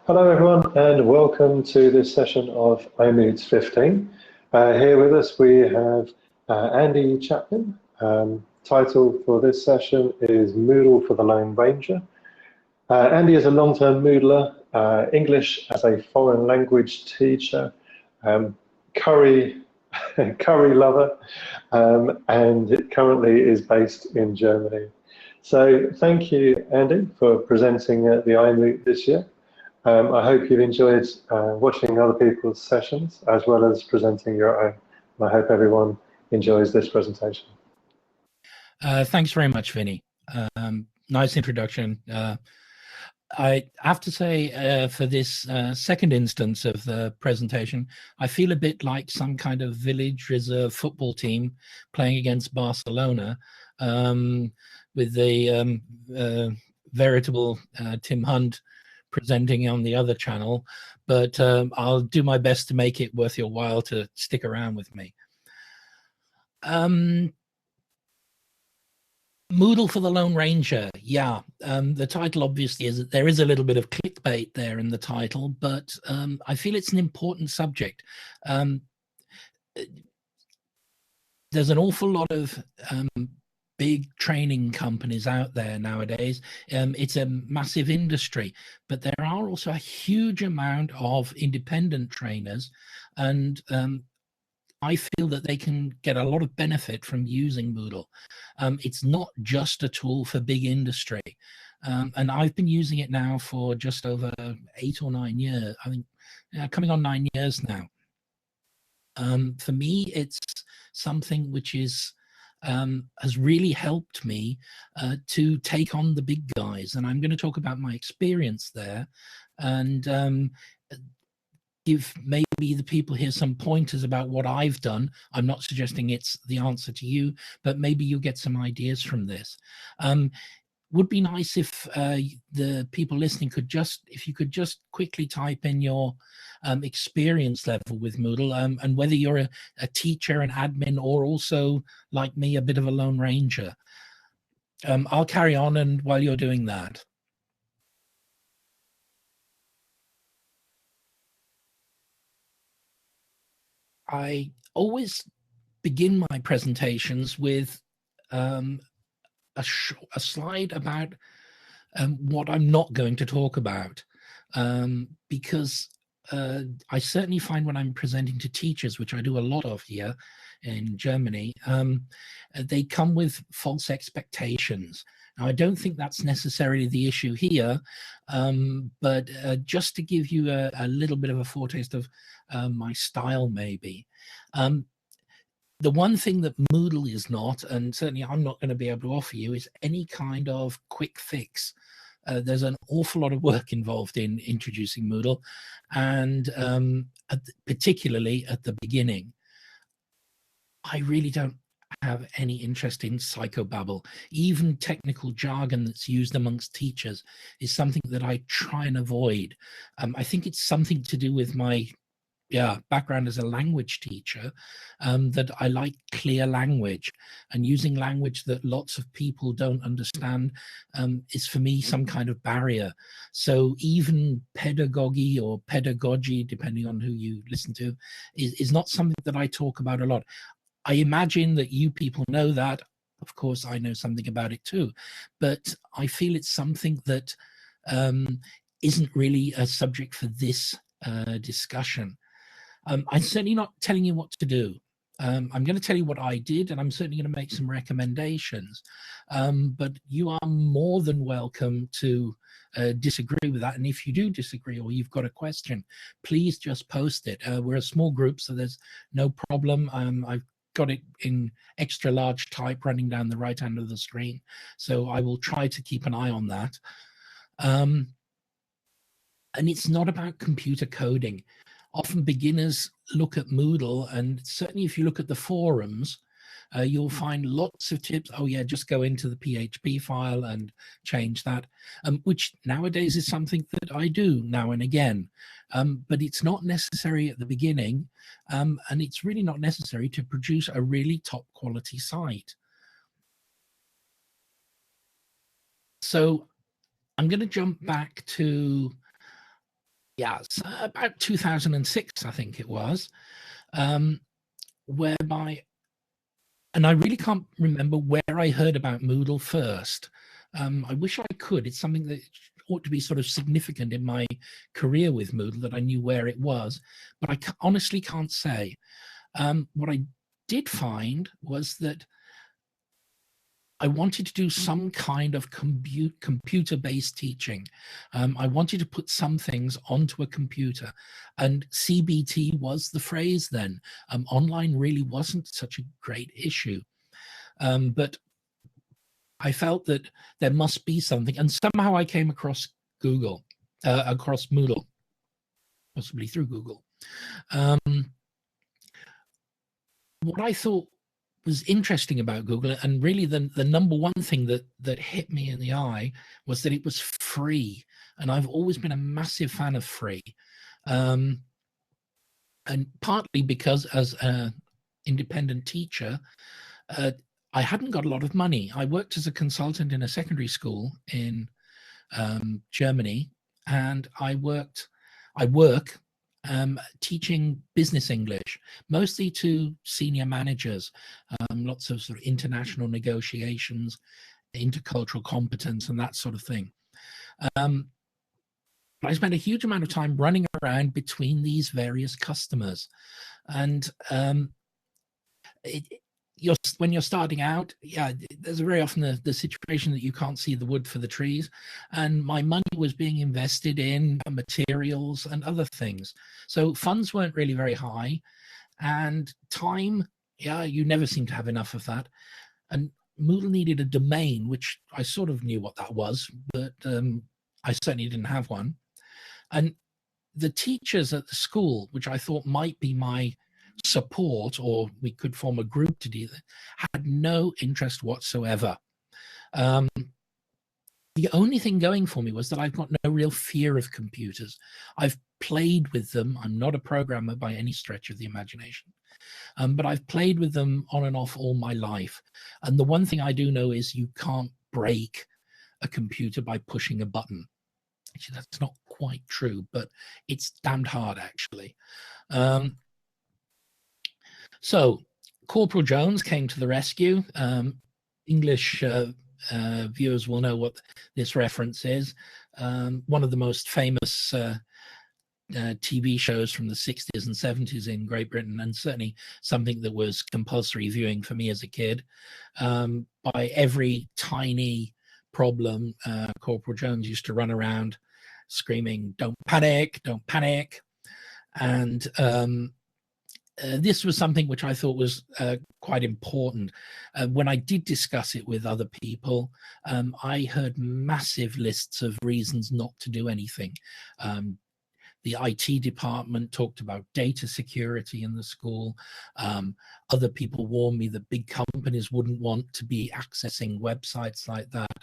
Hello everyone and welcome to this session of iMoot 15. Here with us we have Andy Chaplin. Title for this session is Moodle for the Lone Ranger. Andy is a long-term Moodler, English as a foreign language teacher, curry lover, and currently is based in Germany. So thank you, Andy, for presenting at the iMoot this year. I hope you've enjoyed watching other people's sessions as well as presenting your own. I hope everyone enjoys this presentation. Thanks very much, Vinny. Nice introduction. I have to say, for this second instance of the presentation, I feel a bit like some kind of village reserve football team playing against Barcelona, with the veritable Tim Hunt presenting on the other channel, but I'll do my best to make it worth your while to stick around with me. Moodle for the Lone Ranger. Yeah, the title obviously is, there is a little bit of clickbait there in the title, but I feel it's an important subject. There's an awful lot of big training companies out there nowadays. It's a massive industry, but there are also a huge amount of independent trainers, and I feel that they can get a lot of benefit from using Moodle. It's not just a tool for big industry. And I've been using it now for just over 8 or 9 years. I mean, coming on 9 years now. For me, it's something which is has really helped me to take on the big guys. And I'm going to talk about my experience there and give maybe the people here some pointers about what I've done. I'm not suggesting it's the answer to you, but maybe you get some ideas from this. Would be nice if the people listening could if you could just quickly type in your experience level with Moodle, and whether you're a teacher, an admin, or also, like me, a bit of a lone ranger. I'll carry on, and while you're doing that. I always begin my presentations with a slide about what I'm not going to talk about, because I certainly find when I'm presenting to teachers, which I do a lot of here in Germany, they come with false expectations. Now, I don't think that's necessarily the issue here, but just to give you a little bit of a foretaste of my style, maybe. The one thing that Moodle is not, and certainly I'm not going to be able to offer you, is any kind of quick fix. There's an awful lot of work involved in introducing Moodle, and particularly at the beginning. I really don't have any interest in psychobabble. Even technical jargon that's used amongst teachers is something that I try and avoid. I think it's something to do with my background as a language teacher, that I like clear language, and using language that lots of people don't understand is for me some kind of barrier. So even pedagogy or pedagogy, depending on who you listen to, is not something that I talk about a lot. I imagine that you people know that. Of course, I know something about it too, but I feel it's something that isn't really a subject for this discussion. I'm certainly not telling you what to do. I'm going to tell you what I did, and I'm certainly going to make some recommendations. But you are more than welcome to disagree with that. And if you do disagree or you've got a question, please just post it. We're a small group, so there's no problem. I've got it in extra large type running down the right hand of the screen, so I will try to keep an eye on that. And it's not about computer coding. Often beginners look at Moodle, and certainly if you look at the forums, you'll find lots of tips. Oh yeah, just go into the PHP file and change that, which nowadays is something that I do now and again. But it's not necessary at the beginning, and it's really not necessary to produce a really top quality site. So I'm going to jump back to yeah, so about 2006, I think it was, whereby, and I really can't remember where I heard about Moodle first. I wish I could. It's something that ought to be sort of significant in my career with Moodle, that I knew where it was, but I honestly can't say. What I did find was that I wanted to do some kind of computer-based teaching. I wanted to put some things onto a computer, and CBT was the phrase then. Online really wasn't such a great issue, but I felt that there must be something, and somehow I came across across Moodle, possibly through Google. What I thought was interesting about Google, and really the number one thing that hit me in the eye, was that it was free. And I've always been a massive fan of free. And partly because as an independent teacher, I hadn't got a lot of money. I worked as a consultant in a secondary school in Germany, and I work teaching business English, mostly to senior managers, lots of sort of international negotiations, intercultural competence, and that sort of thing. I spent a huge amount of time running around between these various customers, and when you're starting out, yeah, there's very often the situation that you can't see the wood for the trees, and my money was being invested in materials and other things, so funds weren't really very high, and time, yeah, you never seem to have enough of that. And Moodle needed a domain, which I sort of knew what that was, but I certainly didn't have one. And the teachers at the school, which I thought might be my support, or we could form a group to do that, had no interest whatsoever. The only thing going for me was that I've got no real fear of computers. I've played with them. I'm not a programmer by any stretch of the imagination, but I've played with them on and off all my life. And the one thing I do know is you can't break a computer by pushing a button. Actually, that's not quite true, but it's damned hard, actually. So Corporal Jones came to the rescue. English viewers will know what this reference is. One of the most famous TV shows from the 60s and 70s in Great Britain, and certainly something that was compulsory viewing for me as a kid. By every tiny problem, Corporal Jones used to run around screaming, "Don't panic, don't panic." And this was something which I thought was quite important. When I did discuss it with other people, I heard massive lists of reasons not to do anything. The IT department talked about data security in the school. Other people warned me that big companies wouldn't want to be accessing websites like that.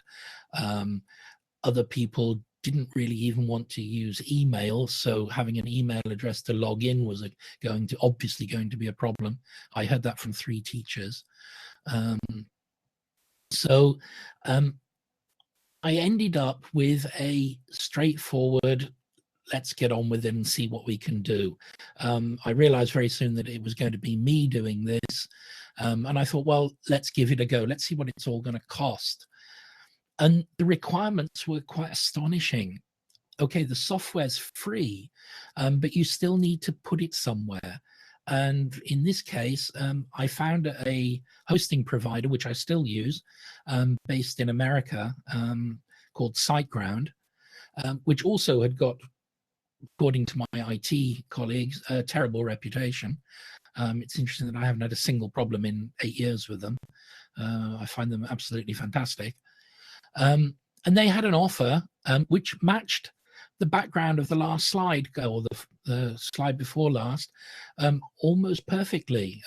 Other people didn't really even want to use email, so having an email address to log in was obviously going to be a problem. I heard that from 3 teachers. So I ended up with a straightforward, let's get on with it and see what we can do. I realized very soon that it was going to be me doing this, and I thought, well, let's give it a go. Let's see what it's all going to cost. And the requirements were quite astonishing. Okay, the software's free, but you still need to put it somewhere. And in this case, I found a hosting provider, which I still use, based in America, called SiteGround, which also had got, according to my IT colleagues, a terrible reputation. It's interesting that I haven't had a single problem in 8 years with them. I find them absolutely fantastic. And they had an offer which matched the background of the last slide, or the slide before last, almost perfectly.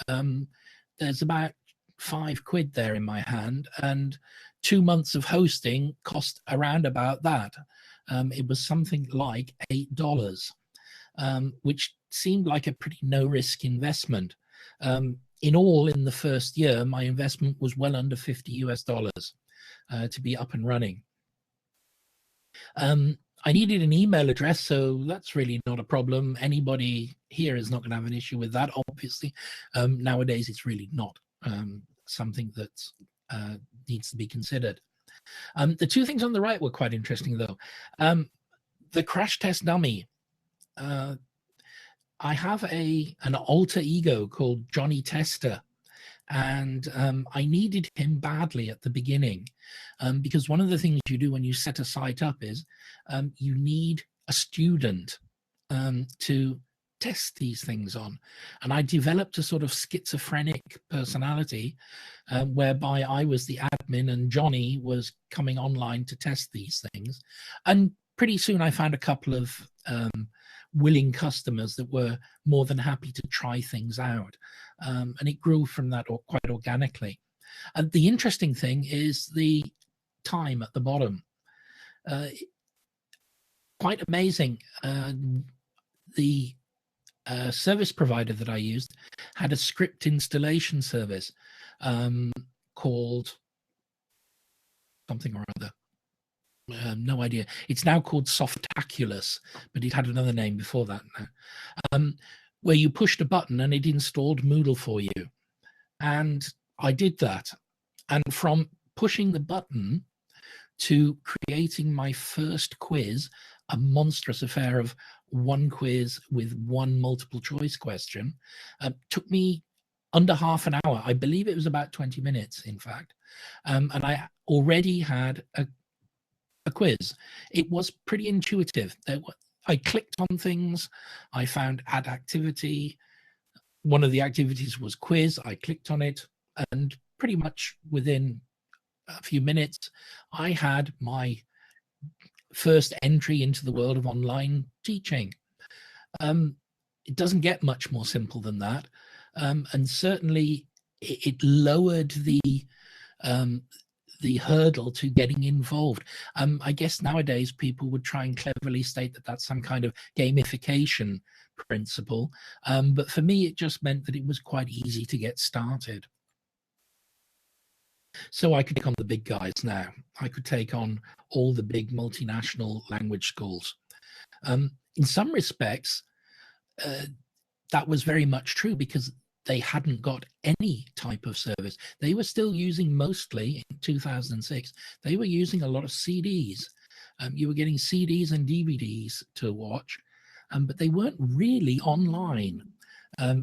There's about £5 there in my hand, and 2 months of hosting cost around about that. It was something like $8, which seemed like a pretty no-risk investment. In all, in the first year, my investment was well under $50 to be up and running. I needed an email address, so that's really not a problem. Anybody here is not going to have an issue with that, obviously. Nowadays, it's really not something that needs to be considered. The two things on the right were quite interesting, though. The crash test dummy. I have an alter ego called Johnny Tester, and I needed him badly at the beginning, because one of the things you do when you set a site up is you need a student to test these things on. And I developed a sort of schizophrenic personality whereby I was the admin and Johnny was coming online to test these things. And pretty soon I found a couple of willing customers that were more than happy to try things out. And it grew from that quite organically. And the interesting thing is the time at the bottom. Quite amazing. The service provider that I used had a script installation service called something or other. No idea. It's now called Softaculous, but it had another name before that now, where you pushed a button and it installed Moodle for you. And I did that. And from pushing the button to creating my first quiz, a monstrous affair of one quiz with one multiple choice question, took me under half an hour. I believe it was about 20 minutes, in fact. And I already had a quiz. It was pretty intuitive. I clicked on things. I found add activity. One of the activities was quiz. I clicked on it, and pretty much within a few minutes, I had my first entry into the world of online teaching. It doesn't get much more simple than that. And certainly it lowered the hurdle to getting involved. I guess nowadays people would try and cleverly state that that's some kind of gamification principle. But for me, it just meant that it was quite easy to get started. So I could take on the big guys now. I could take on all the big multinational language schools. In some respects, that was very much true because they hadn't got any type of service. They were still using, mostly in 2006, they were using a lot of CDs. You were getting CDs and DVDs to watch, but they weren't really online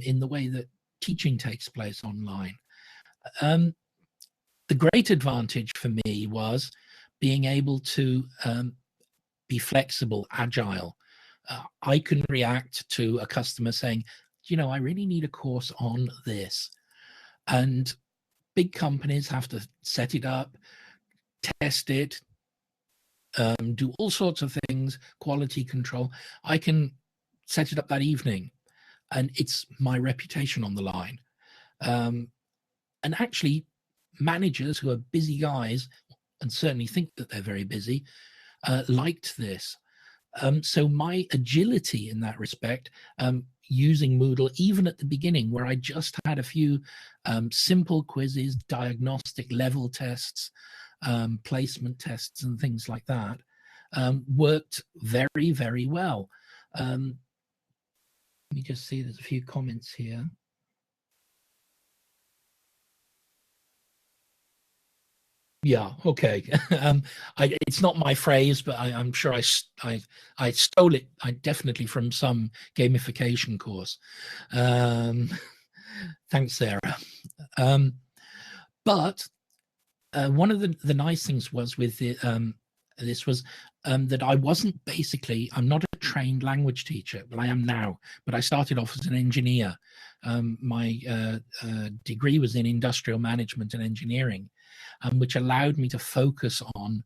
in the way that teaching takes place online. The great advantage for me was being able to be flexible, agile. I can react to a customer saying, you know, I really need a course on this. And big companies have to set it up, test it, do all sorts of things, quality control. I can set it up that evening, and it's my reputation on the line. And actually, managers who are busy guys, and certainly think that they're very busy, liked this. So my agility in that respect, using Moodle, even at the beginning, where I just had a few simple quizzes, diagnostic level tests, placement tests, and things like that, worked very, very well. Let me just see, there's a few comments here. Yeah, okay. It's not my phrase, but I'm sure I stole it. I definitely from some gamification course. Thanks, Sarah. But one of the nice things was with this was that I wasn't basically, I'm not a trained language teacher, but I am now. But I started off as an engineer. My degree was in industrial management and engineering, which allowed me to focus on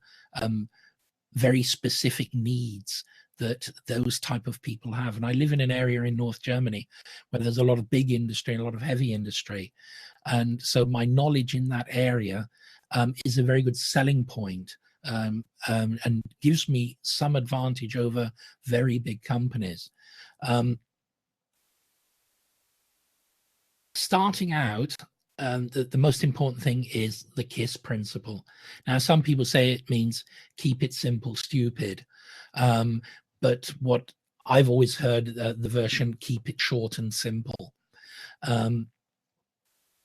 very specific needs that those type of people have. And I live in an area in North Germany where there's a lot of big industry and a lot of heavy industry. And so my knowledge in that area is a very good selling point, and gives me some advantage over very big companies. Starting out, the most important thing is the KISS principle. Now, some people say it means keep it simple, stupid. But what I've always heard, the version, keep it short and simple.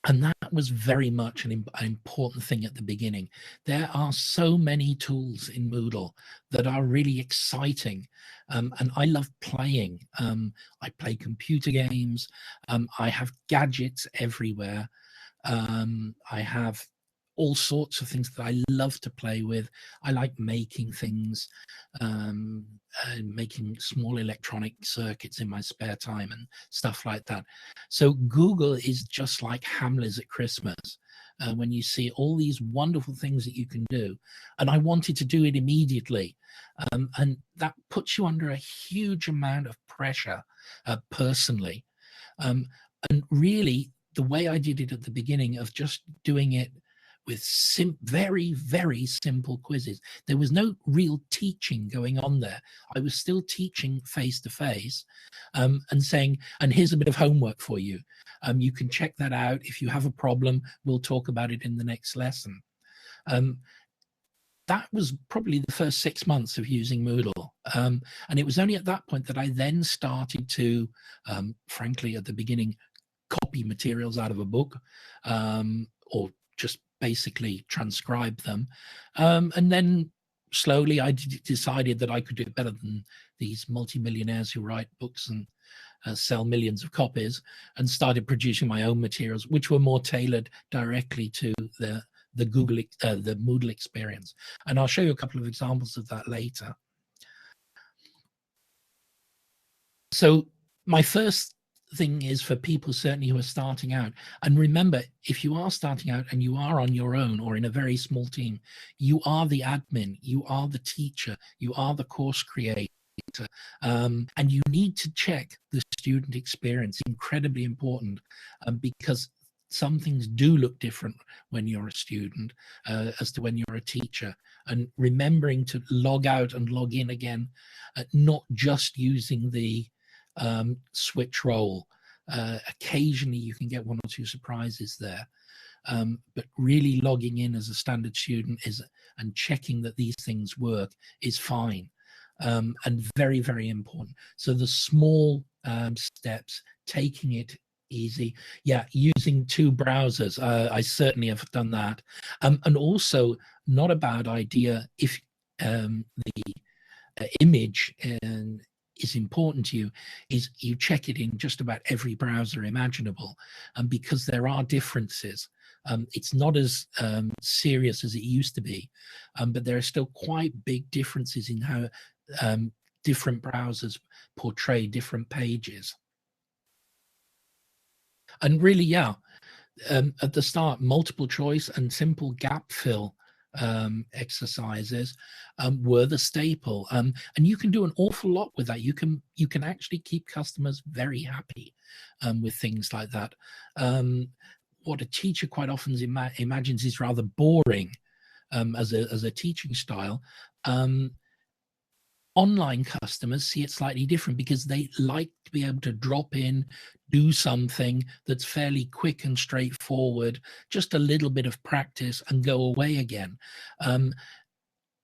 And that was very much an important thing at the beginning. There are so many tools in Moodle that are really exciting. And I love playing. I play computer games. I have gadgets everywhere. I have all sorts of things that I love to play with. I like making things, making small electronic circuits in my spare time and stuff like that. So Google is just like Hamleys at Christmas. When you see all these wonderful things that you can do, and I wanted to do it immediately, and that puts you under a huge amount of pressure personally. And really, the way I did it at the beginning of just doing it with very, very simple quizzes. There was no real teaching going on there. I was still teaching face to face and saying, and here's a bit of homework for you. You can check that out. If you have a problem, we'll talk about it in the next lesson. That was probably the first 6 months of using Moodle. And it was only at that point that I then started to, frankly, at the beginning, copy materials out of a book or just basically transcribe them. And then slowly I decided that I could do it better than these multimillionaires who write books and sell millions of copies, and started producing my own materials, which were more tailored directly to the Moodle experience. And I'll show you a couple of examples of that later. So my first thing is for people certainly who are starting out, and remember, if you are starting out and you are on your own or in a very small team, you are the admin, you are the teacher, you are the course creator, and you need to check the student experience. Incredibly important, because some things do look different when you're a student as to when you're a teacher, and remembering to log out and log in again, not just using the switch role. Occasionally you can get one or two surprises there, but really logging in as a standard student and checking that these things work is fine, and very, very important. So the small steps, taking it easy. Yeah, using 2 browsers. I certainly have done that. And also not a bad idea if the image is important to you, is you check it in just about every browser imaginable, and because there are differences. It's not as serious as it used to be, but there are still quite big differences in how different browsers portray different pages. And really, yeah, at the start, multiple choice and simple gap fill exercises were the staple, and you can do an awful lot with that. You can actually keep customers very happy with things like that. What a teacher quite often imagines is rather boring as a teaching style. Online customers see it slightly different because they like to be able to drop in, do something that's fairly quick and straightforward, just a little bit of practice and go away again.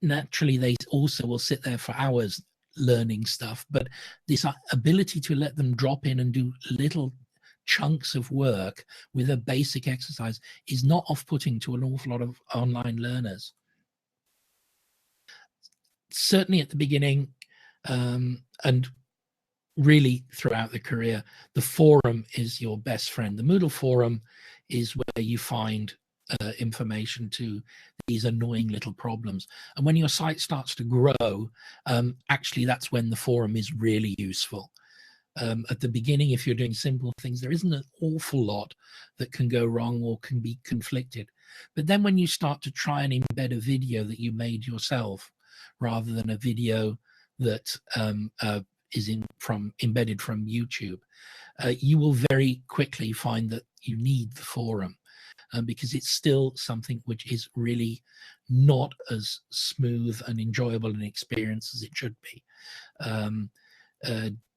Naturally, they also will sit there for hours learning stuff, but this ability to let them drop in and do little chunks of work with a basic exercise is not off-putting to an awful lot of online learners. Certainly at the beginning, and really throughout the career, the forum is your best friend. The Moodle forum is where you find information to these annoying little problems. And when your site starts to grow, actually that's when the forum is really useful. At the beginning, if you're doing simple things, there isn't an awful lot that can go wrong or can be conflicted. But then when you start to try and embed a video that you made yourself, rather than a video that is embedded from YouTube, you will very quickly find that you need the forum, because it's still something which is really not as smooth and enjoyable an experience as it should be.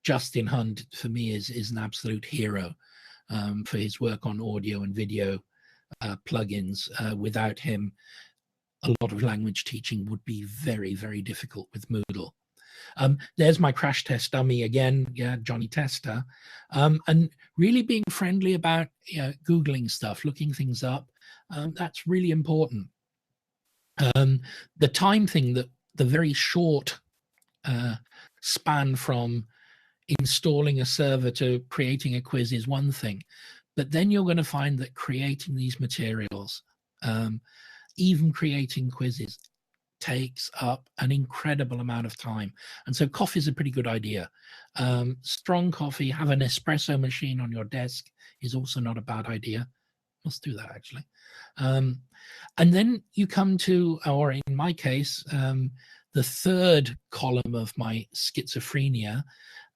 Justin Hunt, for me, is an absolute hero for his work on audio and video plugins. Without him, a lot of language teaching would be very, very difficult with Moodle. There's my crash test dummy again, yeah, Johnny Tester, and really being friendly about Googling stuff, looking things up. That's really important. The time thing, that the very short span from installing a server to creating a quiz is one thing, but then you're going to find that creating these materials, even creating quizzes, takes up an incredible amount of time. And so coffee is a pretty good idea. Strong coffee, have an espresso machine on your desk is also not a bad idea. Must do that, actually. And then you come to, or in my case, the third column of my schizophrenia,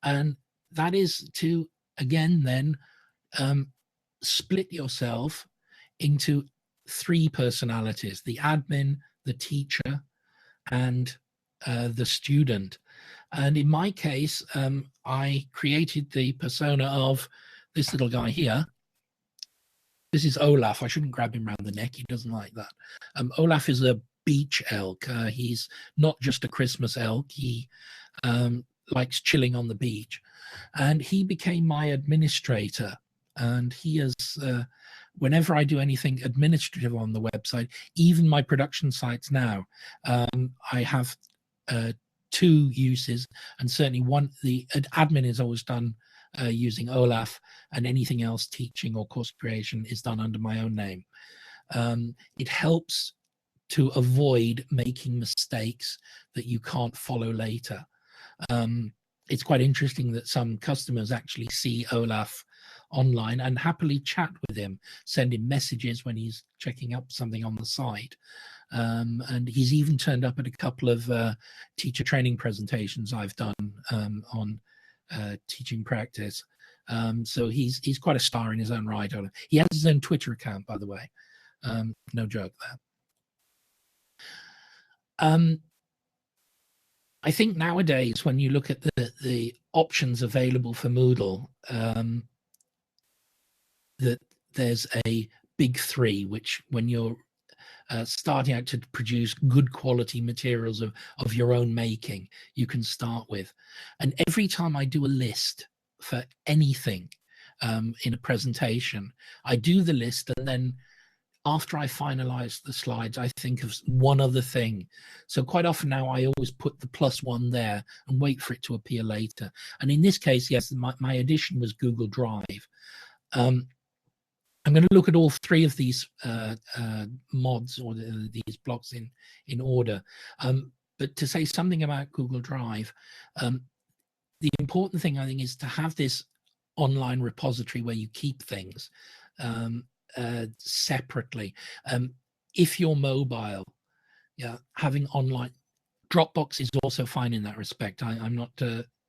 and that is to, again, then split yourself into three personalities: the admin, the teacher, and the student. And in my case, I created the persona of this little guy here. This is Olaf. I shouldn't grab him around the neck. He doesn't like that. Olaf is a beach elk. He's not just a Christmas elk. He likes chilling on the beach. And he became my administrator. And he is, whenever I do anything administrative on the website, even my production sites now, I have two uses, and certainly one, the admin is always done using Olaf, and anything else, teaching or course creation, is done under my own name. It helps to avoid making mistakes that you can't follow later. It's quite interesting that some customers actually see Olaf online and happily chat with him, send him messages when he's checking up something on the site. And he's even turned up at a couple of teacher training presentations I've done on teaching practice. So he's quite a star in his own right. He has his own Twitter account, by the way. No joke there. I think nowadays, when you look at the options available for Moodle, that there's a big three, which when you're starting out to produce good quality materials of your own making, you can start with. And every time I do a list for anything in a presentation, I do the list, and then after I finalize the slides, I think of one other thing. So quite often now, I always put the +1 there and wait for it to appear later. And in this case, yes, my addition was Google Drive. I'm going to look at all three of these mods, or these blocks in order. But to say something about Google Drive, the important thing, I think, is to have this online repository where you keep things separately. If you're mobile, having online, Dropbox is also fine in that respect. I'm not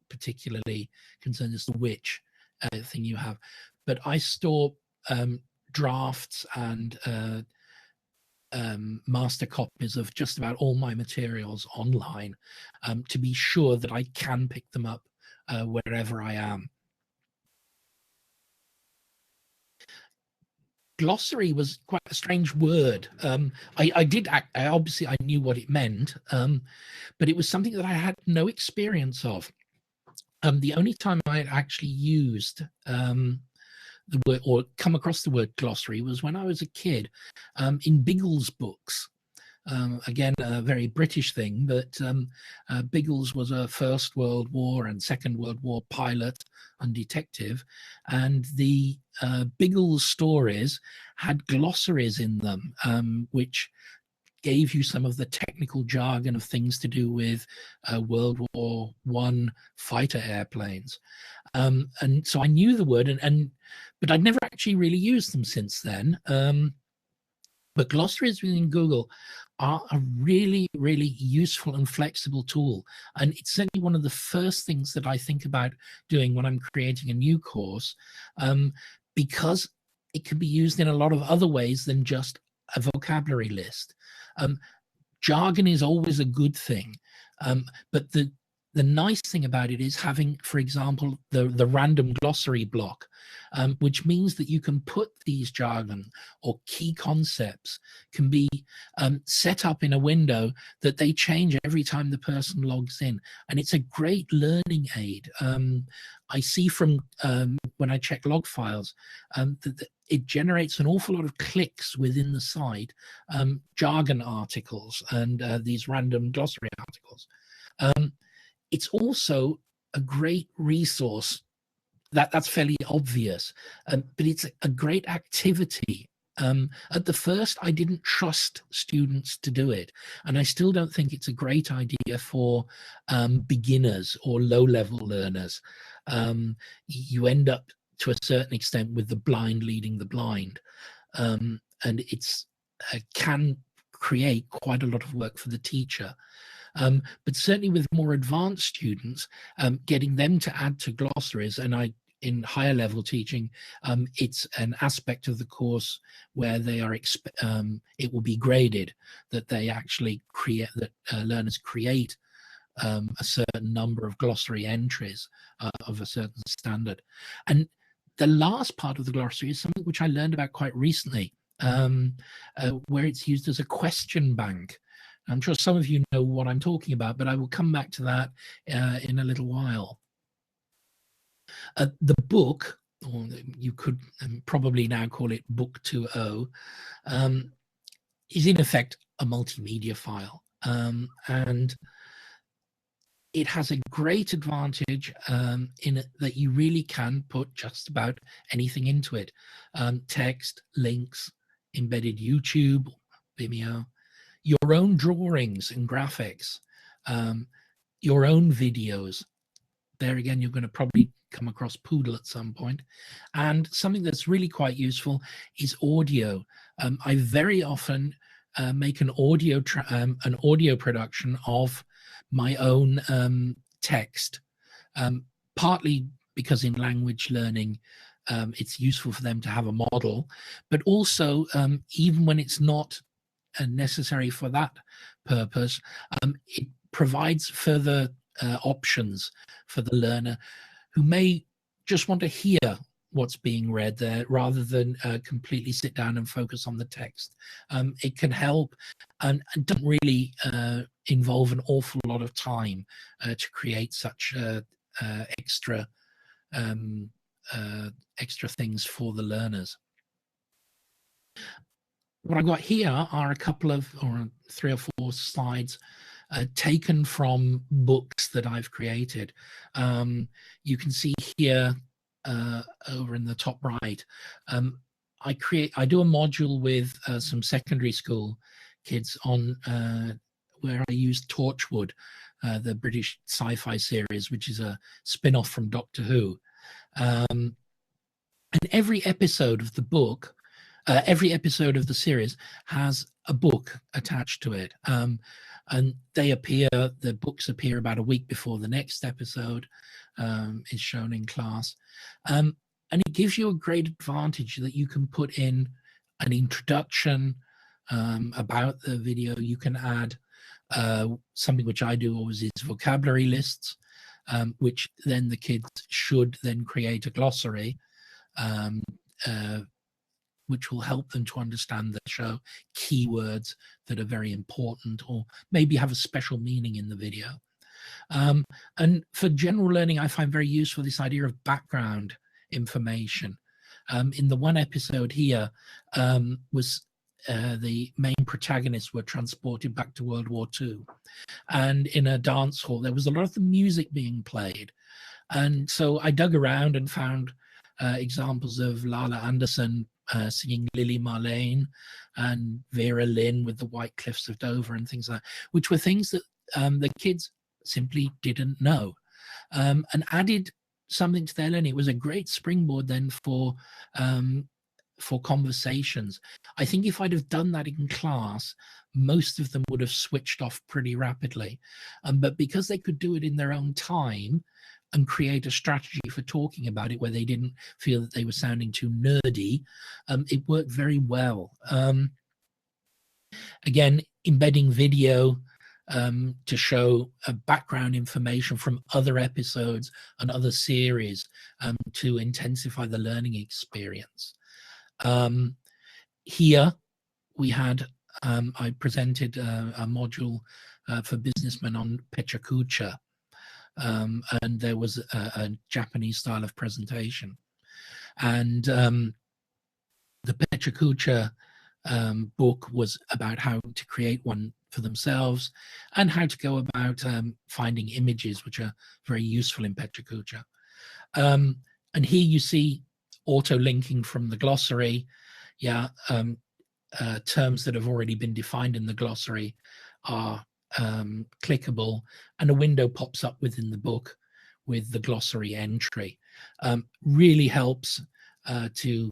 particularly concerned as to which thing you have, but I store drafts and master copies of just about all my materials online to be sure that I can pick them up wherever I am. Glossary was quite a strange word. I obviously I knew what it meant, but it was something that I had no experience of. The only time I had actually used the word, or come across the word glossary, was when I was a kid in Biggles books. Again, a very British thing, but Biggles was a First World War and Second World War pilot and detective, and the Biggles stories had glossaries in them, which gave you some of the technical jargon of things to do with World War I fighter airplanes. And so I knew the word, but I'd never actually really used them since then. But glossaries within Google are a really, really useful and flexible tool. And it's certainly one of the first things that I think about doing when I'm creating a new course, because it can be used in a lot of other ways than just a vocabulary list. Jargon is always a good thing, but the the nice thing about it is having, for example, the random glossary block, which means that you can put these jargon or key concepts can be set up in a window that they change every time the person logs in. And it's a great learning aid. I see from when I check log files that it generates an awful lot of clicks within the site, jargon articles and these random glossary articles. It's also a great resource that's fairly obvious, but it's a great activity. At the first, I didn't trust students to do it, and I still don't think it's a great idea for beginners or low-level learners. You end up, to a certain extent, with the blind leading the blind, and it's can create quite a lot of work for the teacher. But certainly with more advanced students, getting them to add to glossaries, and in higher level teaching, it's an aspect of the course where they are it will be graded, that they actually create, that learners create a certain number of glossary entries of a certain standard. And the last part of the glossary is something which I learned about quite recently, where it's used as a question bank. I'm sure some of you know what I'm talking about, but I will come back to that in a little while. The book, or you could probably now call it Book 2.0, is in effect a multimedia file. And it has a great advantage in it that you really can put just about anything into it. Text, links, embedded YouTube, Vimeo, your own drawings and graphics, your own videos. There again, you're going to probably come across Poodle at some point. And something that's really quite useful is audio. I very often make an audio production of my own text, partly because in language learning, it's useful for them to have a model, but also even when it's not necessary for that purpose, it provides further options for the learner who may just want to hear what's being read there rather than completely sit down and focus on the text. It can help and doesn't really involve an awful lot of time to create such extra things for the learners. What I've got here are a couple of, or 3 or 4 slides taken from books that I've created. You can see here over in the top right, I do a module with some secondary school kids on where I use Torchwood, the British sci-fi series, which is a spin-off from Doctor Who. And every episode of the book, every episode of the series has a book attached to it. And the books appear about a week before the next episode is shown in class. And it gives you a great advantage that you can put in an introduction about the video. You can add something which I do always is vocabulary lists, which then the kids should then create a glossary, which will help them to understand the show, keywords that are very important or maybe have a special meaning in the video. And for general learning, I find very useful this idea of background information. In the one episode here was the main protagonists were transported back to World War II. And in a dance hall, there was a lot of the music being played. And so I dug around and found examples of Lala Anderson singing Lily Marlene and Vera Lynn with the White Cliffs of Dover and things like that, which were things that the kids simply didn't know, and added something to their learning. It was a great springboard then for conversations. I think if I'd have done that in class, most of them would have switched off pretty rapidly. But because they could do it in their own time and create a strategy for talking about it where they didn't feel that they were sounding too nerdy, it worked very well. Again, embedding video to show background information from other episodes and other series to intensify the learning experience. Here we had, I presented a module for businessmen on Pechakucha, and there was a Japanese style of presentation. And the Pechakucha book was about how to create one for themselves and how to go about finding images which are very useful in Pechakucha. And here you see auto-linking from the glossary. Yeah, terms that have already been defined in the glossary are clickable, and a window pops up within the book with the glossary entry. Really helps to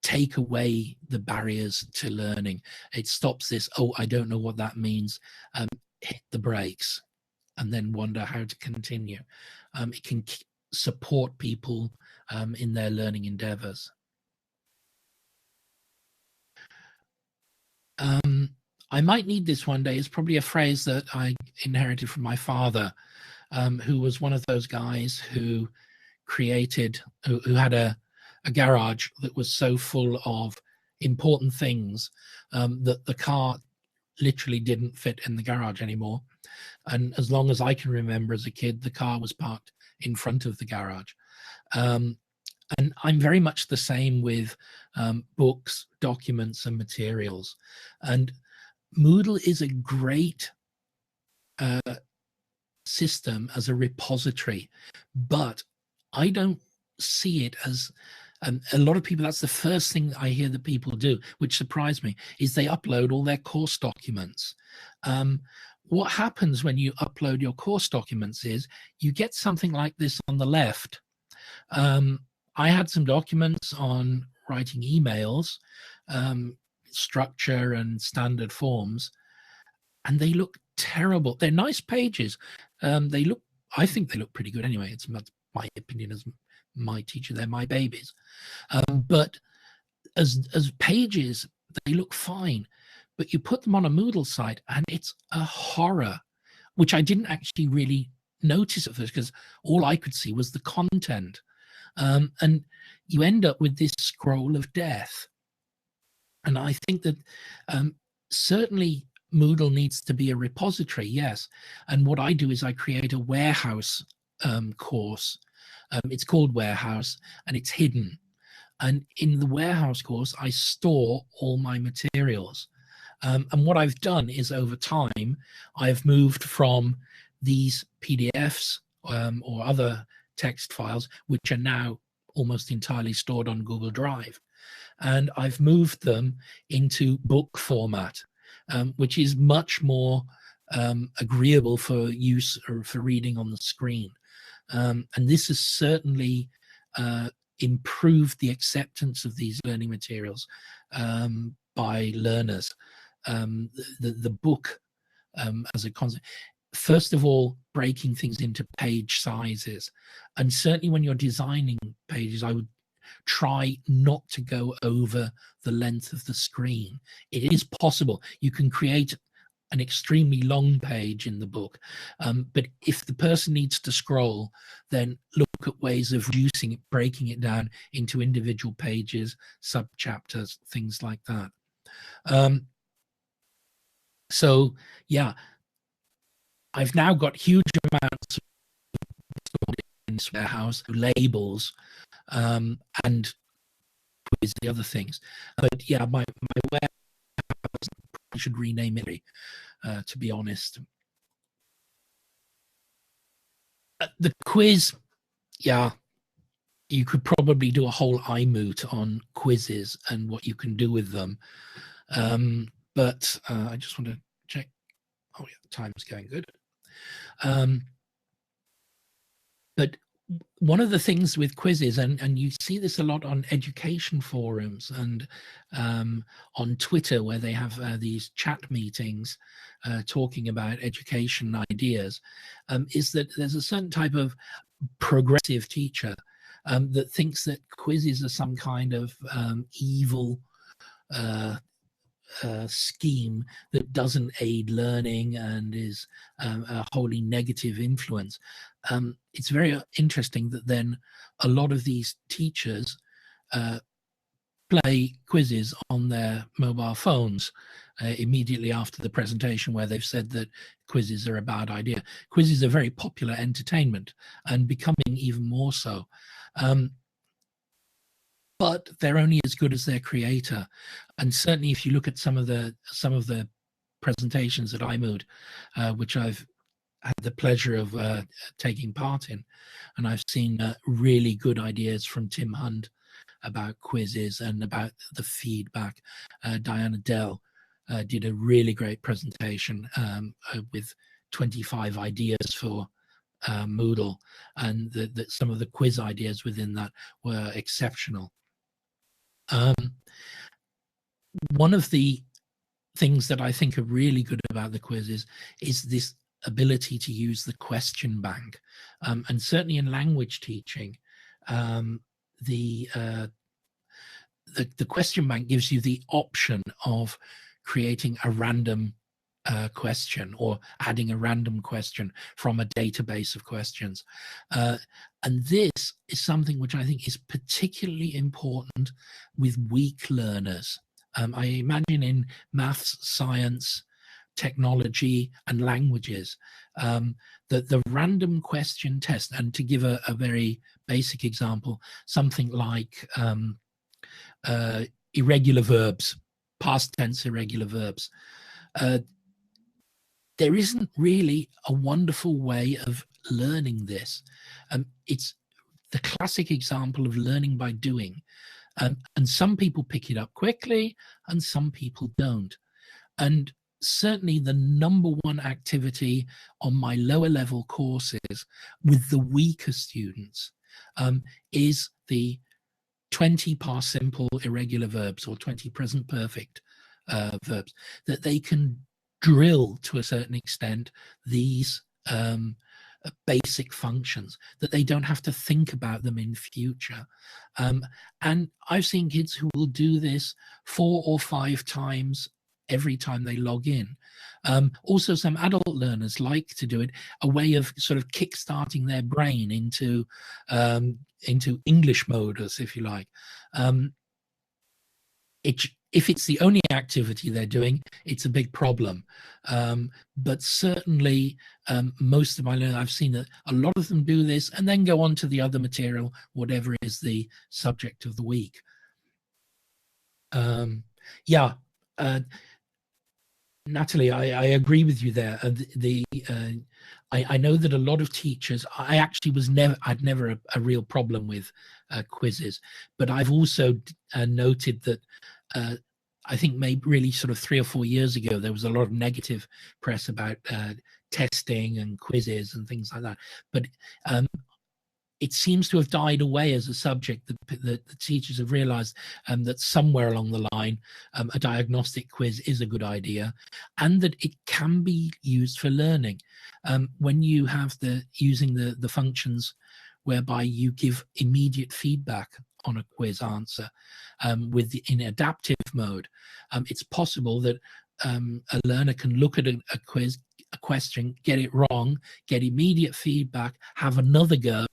take away the barriers to learning. It stops this, oh, I don't know what that means, hit the brakes and then wonder how to continue. It can support people in their learning endeavors. I might need this one day. It's probably a phrase that I inherited from my father, who was one of those guys who created, who had a garage that was so full of important things that the car literally didn't fit in the garage anymore. And as long as I can remember as a kid, the car was parked in front of the garage. And I'm very much the same with books, documents, and materials. And Moodle is a great system as a repository, but I don't see it as a lot of people. That's the first thing I hear that people do, which surprised me, is they upload all their course documents. What happens when you upload your course documents is you get something like this on the left. I had some documents on writing emails, structure and standard forms, and they look terrible. They're nice pages. I think they look pretty good anyway. It's my opinion as my teacher. They're my babies. But as pages, they look fine. But you put them on a Moodle site and it's a horror, which I didn't actually really notice at first because all I could see was the content. And you end up with this scroll of death. And I think that certainly Moodle needs to be a repository, yes. And what I do is I create a warehouse course. It's called Warehouse, and it's hidden. And in the warehouse course, I store all my materials. And what I've done is over time, I've moved from these PDFs or other text files, which are now almost entirely stored on Google Drive. And I've moved them into book format, which is much more agreeable for use or for reading on the screen. And this has certainly improved the acceptance of these learning materials by learners. The book as a concept, first of all, breaking things into page sizes. And certainly when you're designing pages, I would try not to go over the length of the screen. It is possible. You can create an extremely long page in the book. But if the person needs to scroll, then look at ways of reducing it, breaking it down into individual pages, sub-chapters, things like that. So, yeah, I've now got huge amounts of in this warehouse, labels, and quiz, the other things. But yeah, my warehouse, I should rename it, to be honest. The quiz, yeah, you could probably do a whole iMoot on quizzes and what you can do with them. But I just want to check. Oh yeah, time's going good. But one of the things with quizzes, and you see this a lot on education forums and on Twitter, where they have these chat meetings talking about education ideas, is that there's a certain type of progressive teacher that thinks that quizzes are some kind of evil scheme that doesn't aid learning and is a wholly negative influence. It's very interesting that then a lot of these teachers play quizzes on their mobile phones immediately after the presentation, where they've said that quizzes are a bad idea. Quizzes are very popular entertainment and becoming even more so. But they're only as good as their creator. And certainly if you look at some of the presentations at iMoot, which I've had the pleasure of taking part in, and I've seen really good ideas from Tim Hunt about quizzes and about the feedback. Diana Dell did a really great presentation with 25 ideas for Moodle, and some of the quiz ideas within that were exceptional. One of the things that I think are really good about the quizzes is this ability to use the question bank, and certainly in language teaching, the question bank gives you the option of creating a random question or adding a random question from a database of questions. And this is something which I think is particularly important with weak learners. I imagine in maths, science, technology, and languages, that the random question test, and to give a very basic example, something like irregular verbs, past tense irregular verbs. There isn't really a wonderful way of learning this. It's the classic example of learning by doing. And some people pick it up quickly and some people don't. And certainly the number one activity on my lower level courses with the weaker students is the 20 past simple irregular verbs or 20 present perfect verbs, that they can drill to a certain extent these basic functions, that they don't have to think about them in future. And I've seen kids who will do this 4 or 5 times every time they log in. Also, some adult learners like to do it, a way of sort of kickstarting their brain into English modus, if you like. If it's the only activity they're doing, it's a big problem. But certainly, most of my learners, I've seen that a lot of them do this and then go on to the other material, whatever is the subject of the week. Natalie, I agree with you there. I know that a lot of teachers, I'd never a real problem with quizzes, but I've also noted that I think maybe really sort of 3 or 4 years ago, there was a lot of negative press about testing and quizzes and things like that. But it seems to have died away as a subject. The teachers have realized that somewhere along the line, a diagnostic quiz is a good idea, and that it can be used for learning. When you have using the functions whereby you give immediate feedback on a quiz answer in adaptive mode, it's possible that a learner can look at a question, get it wrong, get immediate feedback, have another go,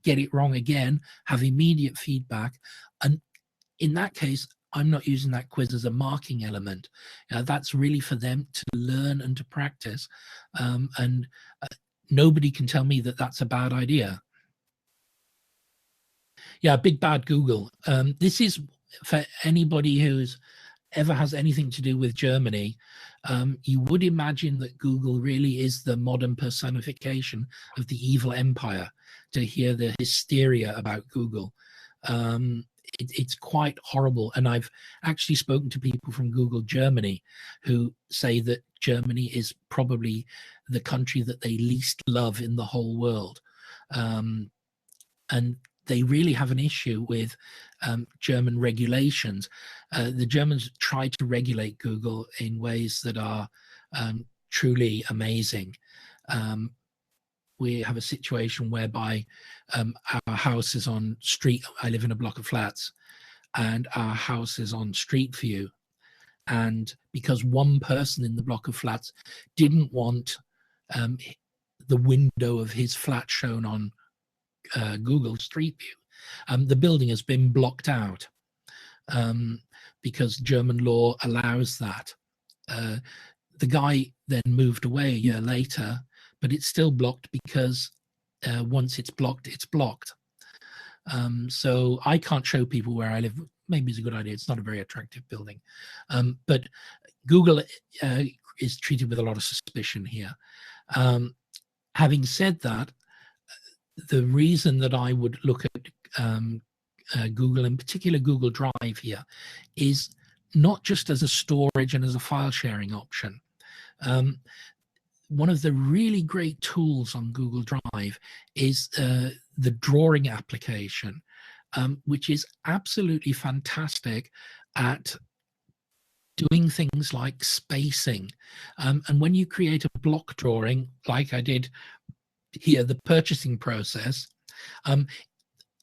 get it wrong again, have immediate feedback. And in that case, I'm not using that quiz as a marking element. That's really for them to learn and to practice. And nobody can tell me that that's a bad idea. Yeah, big bad Google. This is for anybody who's ever has anything to do with Germany. You would imagine that Google really is the modern personification of the evil empire, to hear the hysteria about Google. It's quite horrible. And I've actually spoken to people from Google Germany who say that Germany is probably the country that they least love in the whole world. And they really have an issue with German regulations. The Germans try to regulate Google in ways that are truly amazing. We have a situation whereby our house is on street. I live in a block of flats, and our house is on Street View. And because one person in the block of flats didn't want the window of his flat shown on Google Street View, the building has been blocked out because German law allows that. The guy then moved away a year later, but it's still blocked because once it's blocked, it's blocked. So I can't show people where I live. Maybe it's a good idea. It's not a very attractive building. But Google is treated with a lot of suspicion here. Having said that, the reason that I would look at Google, in particular Google Drive here, is not just as a storage and as a file sharing option. One of the really great tools on Google Drive is the drawing application, which is absolutely fantastic at doing things like spacing. And when you create a block drawing, like I did here, the purchasing process,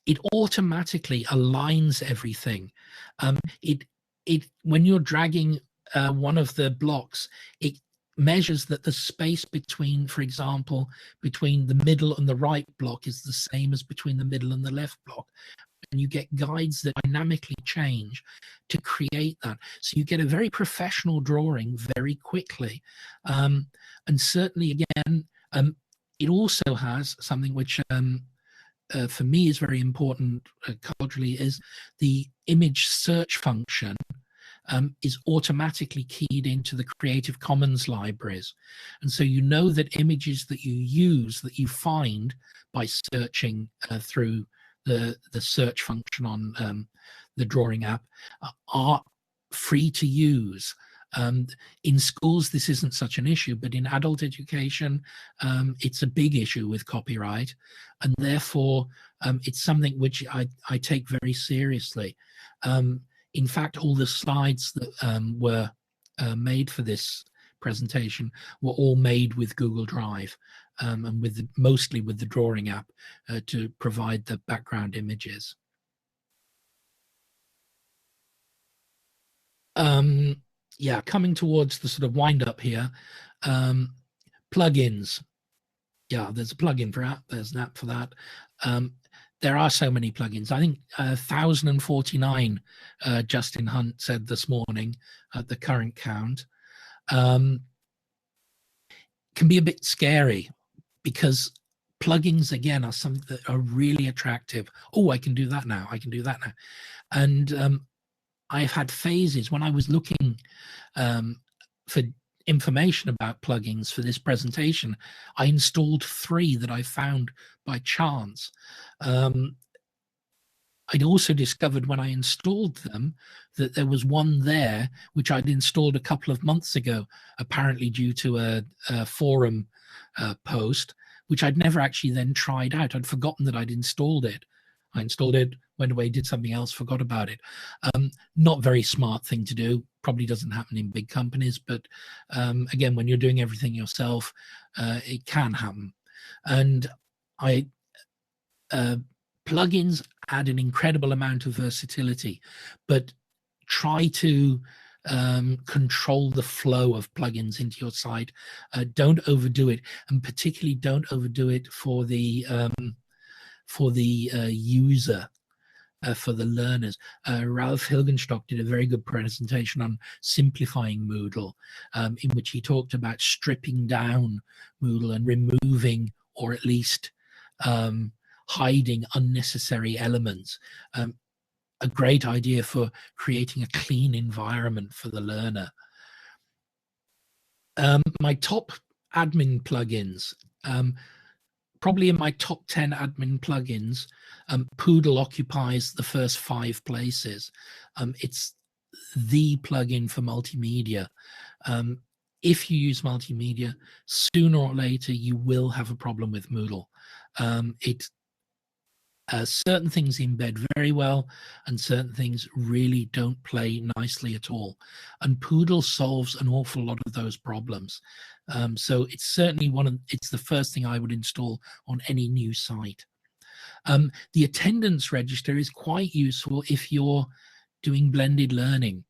it automatically aligns everything. When you're dragging one of the blocks, it measures that the space between, for example, between the middle and the right block is the same as between the middle and the left block. And you get guides that dynamically change to create that. So you get a very professional drawing very quickly. And certainly, again, it also has something which for me is very important culturally, is the image search function is automatically keyed into the Creative Commons libraries. And so you know that images that you use, that you find by searching through the search function on the drawing app, are free to use. In schools, this isn't such an issue, but in adult education, it's a big issue with copyright. And therefore, it's something which I take very seriously. In fact, all the slides that were made for this presentation were all made with Google Drive and mostly with the drawing app to provide the background images. Yeah, coming towards the sort of wind up here, plugins. Yeah, there's a plugin for that. There's an app for that. There are so many plugins. I think 1,049, Justin Hunt said this morning at the current count. Can be a bit scary because plugins, again, are something that are really attractive. Oh, I can do that now. I can do that now. And I've had phases when I was looking for information about plugins for this presentation. I installed 3 that I found by chance. I'd also discovered when I installed them that there was one there which I'd installed a couple of months ago, apparently due to a forum post, which I'd never actually then tried out. I'd forgotten that I'd installed it. I installed it, went away, did something else, forgot about it. Not very smart thing to do. Probably doesn't happen in big companies, but again, when you're doing everything yourself, it can happen. And plugins add an incredible amount of versatility, but try to control the flow of plugins into your site. Don't overdo it, and particularly don't overdo it for the user, for the learners. Ralph Hilgenstock did a very good presentation on simplifying Moodle, in which he talked about stripping down Moodle and removing, or at least hiding unnecessary elements. A great idea for creating a clean environment for the learner. My top admin plugins, probably in my top 10 admin plugins, Poodle occupies the first 5 places. It's the plugin for multimedia. If you use multimedia, sooner or later you will have a problem with Moodle. Certain things embed very well, and certain things really don't play nicely at all. And Poodle solves an awful lot of those problems. So it's certainly it's the first thing I would install on any new site. The attendance register is quite useful if you're doing blended learning.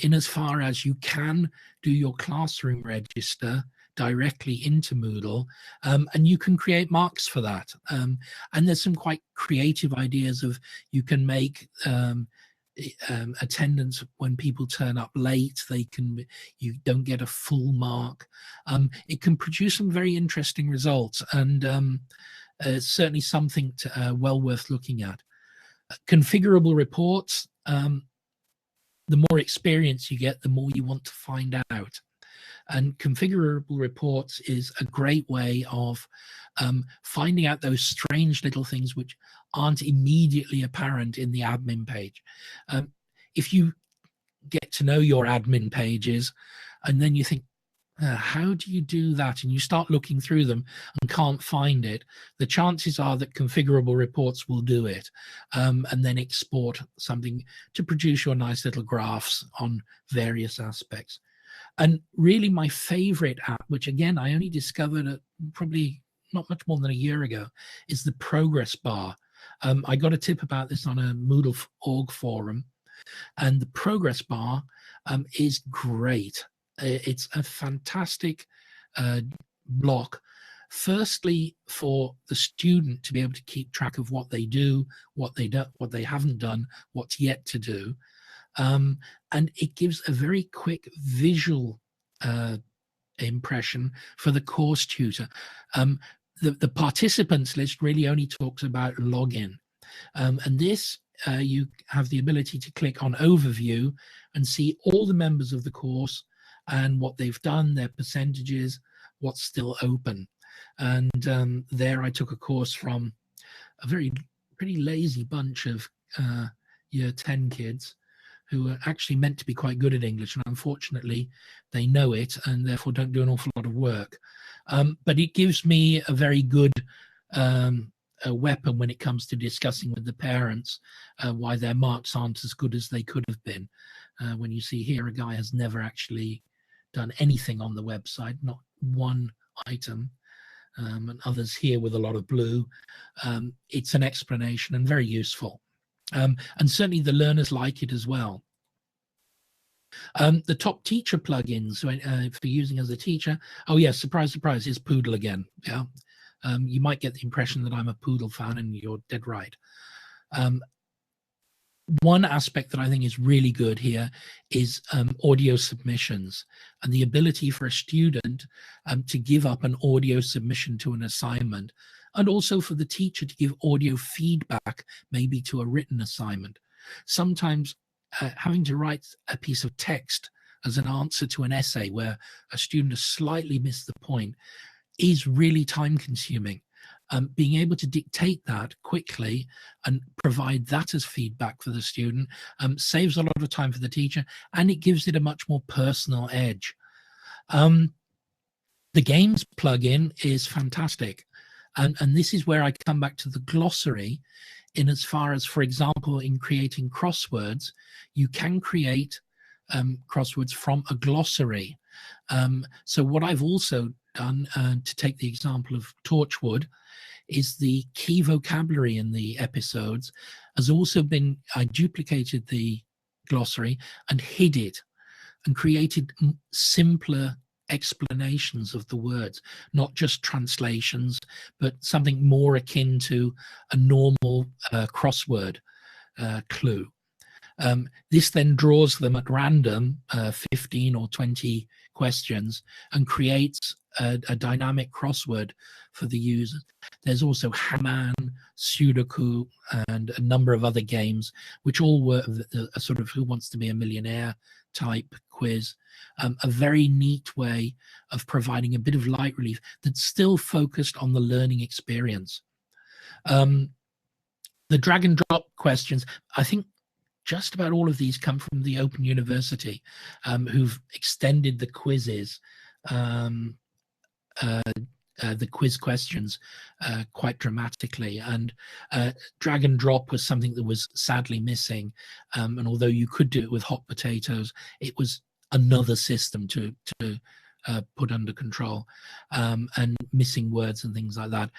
in as far as you can do your classroom register directly into Moodle, and you can create marks for that. And there's some quite creative ideas of you can make attendance when people turn up late. You don't get a full mark. It can produce some very interesting results, and certainly something well worth looking at. Configurable reports. The more experience you get, the more you want to find out. And configurable reports is a great way of finding out those strange little things which aren't immediately apparent in the admin page. If you get to know your admin pages and then you think, how do you do that? And you start looking through them and can't find it, the chances are that configurable reports will do it, and then export something to produce your nice little graphs on various aspects. And really my favorite app, which again, I only discovered probably not much more than a year ago, is the progress bar. I got a tip about this on a Moodle.org forum, and the progress bar is great. It's a fantastic block, firstly for the student to be able to keep track of what they do, what they haven't done, what's yet to do. And it gives a very quick visual impression for the course tutor. The participants list really only talks about login. And this, you have the ability to click on overview and see all the members of the course and what they've done, their percentages, what's still open. And there I took a course from a pretty lazy bunch of year 10 kids who are actually meant to be quite good at English, and unfortunately they know it and therefore don't do an awful lot of work. But it gives me a very good a weapon when it comes to discussing with the parents why their marks aren't as good as they could have been. When you see here a guy has never actually done anything on the website, not one item, and others here with a lot of blue. It's an explanation and very useful. And certainly the learners like it as well. The top teacher plugins for using as a teacher. Oh yes, surprise, surprise, is Poodle again. Yeah, you might get the impression that I'm a Poodle fan, and you're dead right. One aspect that I think is really good here is audio submissions, and the ability for a student to give up an audio submission to an assignment, and also for the teacher to give audio feedback, maybe to a written assignment. Sometimes having to write a piece of text as an answer to an essay where a student has slightly missed the point is really time consuming. Being able to dictate that quickly and provide that as feedback for the student saves a lot of time for the teacher, and it gives it a much more personal edge. The games plugin is fantastic. And this is where I come back to the glossary, in as far as, for example, in creating crosswords, you can create crosswords from a glossary. So what I've also done, to take the example of Torchwood, is the key vocabulary in the episodes has also been, I duplicated the glossary and hid it and created simpler explanations of the words, not just translations, but something more akin to a normal crossword clue. This then draws them at random, 15 or 20 questions, and creates a dynamic crossword for the user. There's also Haman, Sudoku, and a number of other games, which all were a sort of Who Wants to Be a Millionaire type quiz. A very neat way of providing a bit of light relief that's still focused on the learning experience. The drag and drop questions, I think just about all of these come from the Open University, who've extended the quizzes, the quiz questions quite dramatically. And drag and drop was something that was sadly missing. And although you could do it with hot potatoes, it was another system to put under control, and missing words and things like that.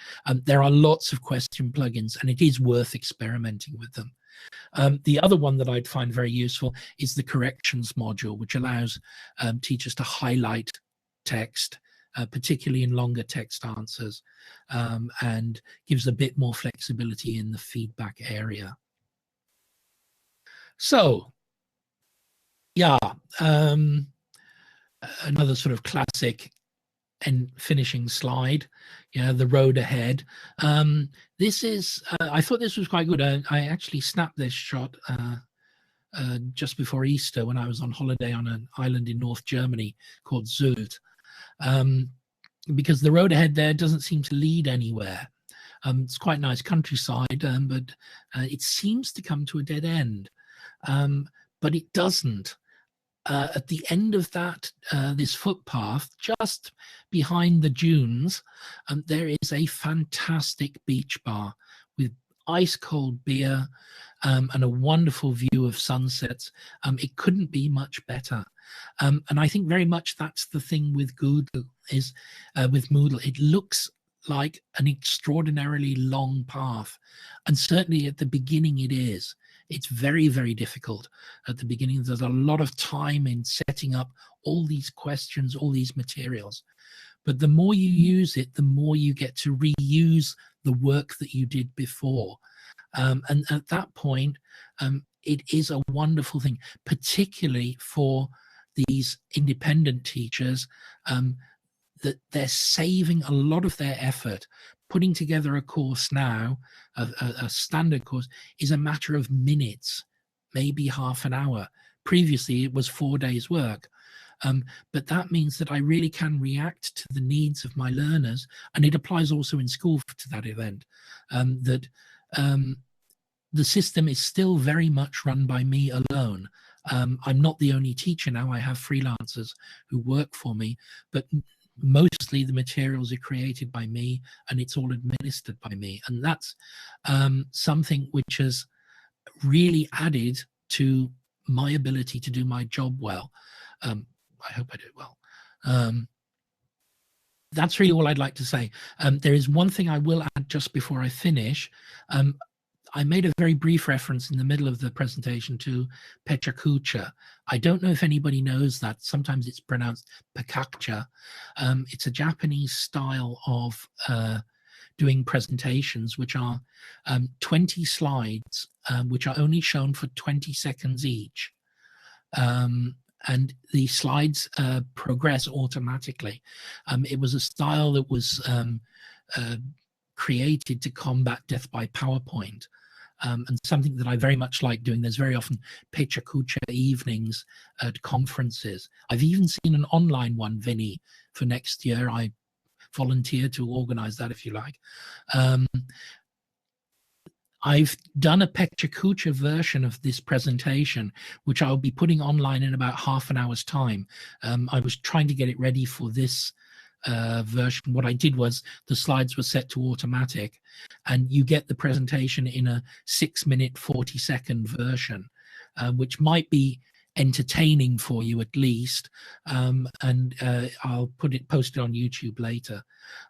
There are lots of question plugins, and it is worth experimenting with them. The other one that I'd find very useful is the corrections module, which allows teachers to highlight text, particularly in longer text answers, and gives a bit more flexibility in the feedback area. So, yeah, another sort of classic and finishing slide, the road ahead. This is, I thought this was quite good. I actually snapped this shot just before Easter when I was on holiday on an island in North Germany called Sylt, because the road ahead there doesn't seem to lead anywhere. It's quite nice countryside, but it seems to come to a dead end, but it doesn't. At the end of that, this footpath, just behind the dunes, there is a fantastic beach bar with ice cold beer and a wonderful view of sunsets. It couldn't be much better. And I think very much that's the thing with Moodle is with Moodle. It looks like an extraordinarily long path, and certainly at the beginning it is. It's very, very difficult at the beginning. There's a lot of time in setting up all these questions, all these materials. But the more you use it, the more you get to reuse the work that you did before. And at that point, it is a wonderful thing, particularly for these independent teachers, that they're saving a lot of their effort. Putting together a course now, a standard course, is a matter of minutes, maybe half an hour. Previously, it was 4 days' work. But that means that I really can react to the needs of my learners, and it applies also in school to that event, that the system is still very much run by me alone. I'm not the only teacher now. I have freelancers who work for me, but mostly the materials are created by me and it's all administered by me. And that's something which has really added to my ability to do my job well. I hope I do it well. That's really all I'd like to say. There is one thing I will add just before I finish. I made a very brief reference in the middle of the presentation to Pechakucha. I don't know if anybody knows that. Sometimes it's pronounced Pekakcha. It's a Japanese style of doing presentations, which are 20 slides, which are only shown for 20 seconds each. And the slides progress automatically. It was a style that was created to combat death by PowerPoint, and something that I very much like doing. There's very often Pechakucha evenings at conferences. I've even seen an online one, Vinny, for next year. I volunteer to organize that if you like. I've done a Pechakucha version of this presentation, which I'll be putting online in about half an hour's time. I was trying to get it ready for this version. What I did was the slides were set to automatic, and you get the presentation in a 6-minute 40-second version, which might be entertaining for you at least, and I'll post it on YouTube later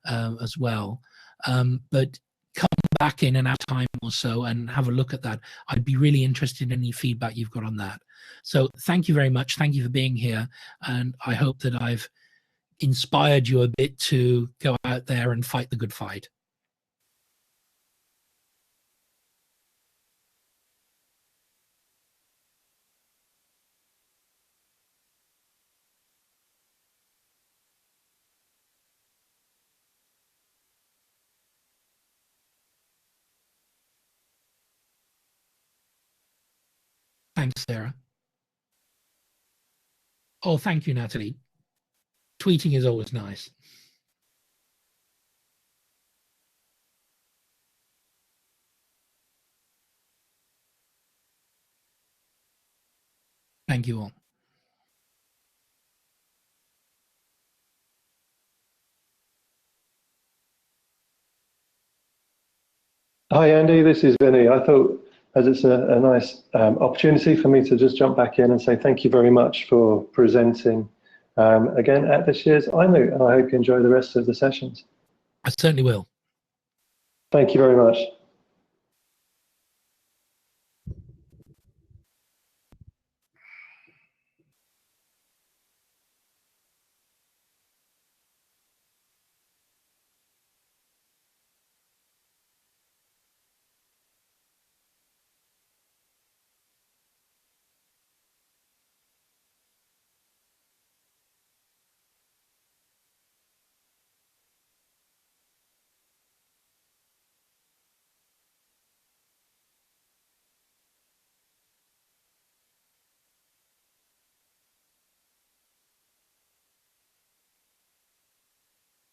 as well. But come back in an hour time or so and have a look at that. I'd be really interested in any feedback you've got on that. So thank you very much. Thank you for being here, and I hope that I've inspired you a bit to go out there and fight the good fight. Thanks, Sarah. Oh, thank you, Natalie. Tweeting is always nice. Thank you all. Hi, Andy. This is Vinny. I thought, as it's a nice opportunity for me to just jump back in and say thank you very much for presenting again at this year's iMoot, and I hope you enjoy the rest of the sessions. I certainly will. Thank you very much.